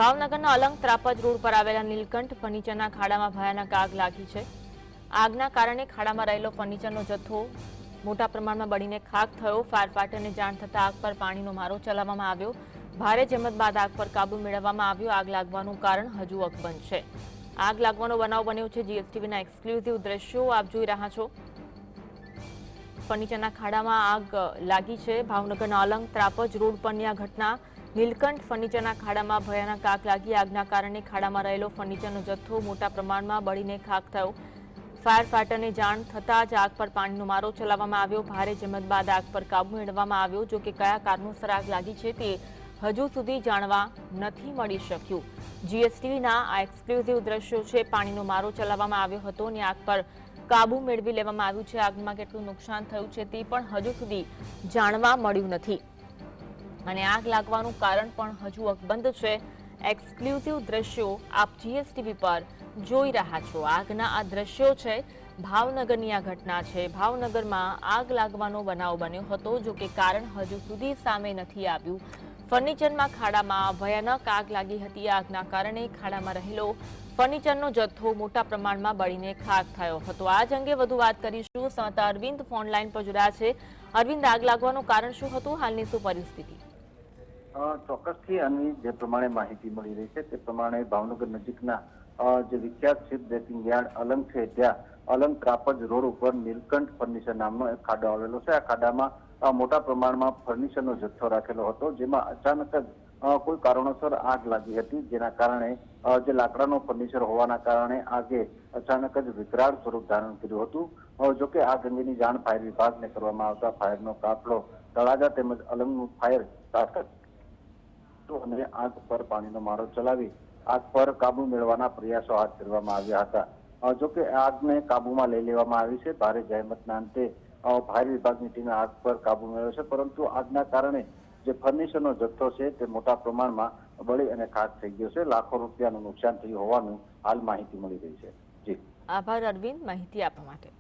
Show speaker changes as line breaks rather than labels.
ભાવનગરના અલંગ ત્રાપજ રોડ પર આવેલા નીલકંઠ ફર્નિચરના ખાડામાં ભયાનક આગ લાગી છે। આગના કારણે ખાડામાં રહેલો ફર્નિચરનો જથ્થો મોટા પ્રમાણમાં બળીને ખાખ થયો। ફાયર ફાઈટરને જાણ થતાં આગ પર પાણીનો મારો ચલાવવામાં આવ્યો। ભારે જહેમત બાદ આગ પર કાબુ મેળવવામાં આવ્યો। આગ લાગવાનું કારણ હજુ અકબંધ છે। આગ લાગવાનો બનાવ બન્યો છે। જીએસટીવીના એક્સક્લુઝિવ દ્રશ્યો આપ જોઈ રહ્યા છો। ફર્નિચરના ખાડામાં આગ લાગી છે। ભાવનગરના અલંગ ત્રાપજ રોડ પરની આ ઘટના નીલકંઠ ફર્નિચરના ખાડામાં ભયાનક આગ લાગી। આગના કારણે ખાડામાં રહેલો ફર્નિચરનો જથ્થો મોટા પ્રમાણમાં બળીને ખાખ થયો। ફાયર ફાઈટરને જાણ થતાં જ આગ પર પાણીનો મારો ચલાવવામાં આવ્યો। ભારે જહેમત બાદ આગ પર કાબુ મેળવવામાં આવ્યો। જો કે કયા કારણોસર આગ લાગી છે તે હજુ સુધી જાણવા નથી મળી શક્યું। જીએસટીવીના આ એક્સક્લુઝિવ દ્રશ્યો છે। પાણીનો મારો ચલાવવામાં આવ્યો હતો અને આગ પર કાબુ મેળવી લેવામાં આવ્યું છે। આગમાં કેટલું નુકસાન થયું છે તે પણ હજુ સુધી જાણવા મળ્યું નથી અને આગ લાગવાનું કારણ પણ હજુ અકબંધ છે। એક્સક્લુઝિવ દ્રશ્યો આપ જીએસટીવી પર જોઈ રહ્યા છો। આગના આ દ્રશ્યો છે। ભાવનગરની આ ઘટના છે। ભાવનગરમાં આગ લાગવાનો બનાવ બન્યો હતો। જો કે કારણ હજુ સુધી સામે નથી આવ્યું। ફર્નિચરમાં ખાડામાં ભયાનક આગ લાગી હતી। આગના કારણે ખાડામાં રહેલો ફર્નિચરનો જથ્થો મોટા પ્રમાણમાં બળીને ખાખ થયો હતો। આ જ અંગે વધુ વાત કરીશું। સંવાદદાતા અરવિંદ ફોન લાઈન પર જોડાયા છે। અરવિંદ, આગ લાગવાનું કારણ શું હતું? હાલની શું પરિસ્થિતિ?
ચોક્કસથી આની જે પ્રમાણે માહિતી મળી રહી છે તે પ્રમાણે ભાવનગર નજીકના જે વિખ્યાત શિપ બ્રેકિંગ યાર્ડ અલંગ છે ત્યાં અલંગ ત્રાપજ રોડ ઉપર નીલકંઠ ફર્નિચર નામનો એક ખાડો આવેલો છે। આ ખાડામાં મોટા પ્રમાણમાં ફર્નિચરનો જથ્થો રાખેલો હતો, જેમાં અચાનક જ કોઈ કારણોસર આગ લાગી હતી, જેના કારણે જે લાકડાનો ફર્નિચર હોવાના કારણે આગે અચાનક જ વિકરાળ સ્વરૂપ ધારણ કર્યું હતું। જો કે આગ અંગેની જાણ ફાયર વિભાગને કરવામાં આવતા ફાયરનો કાફલો તળાજા તેમજ અલંગનું ફાયર અને આગ પર પાણીનો મારો ચલાવી આગ પર કાબુ મેળવવાના પ્રયાસો હાથ ધરવામાં આવ્યા હતા। જો કે આગને કાબુમાં લઈ લેવામાં આવી છે। ભારે જહેમતના અંતે ફાયર વિભાગની ટીમે આગ પર કાબુ મેળવ્યો છે, પરંતુ આગના કારણે જે ફર્નિચરનો જથ્થો છે તે મોટા પ્રમાણમાં બળી અને ખાખ થઈ ગયો છે। લાખો રૂપિયાનું નુકસાન થયું હોવાનું હાલ માહિતી મળી રહી છે। જી,
આભાર અરવિંદ, માહિતી આપવા માટે।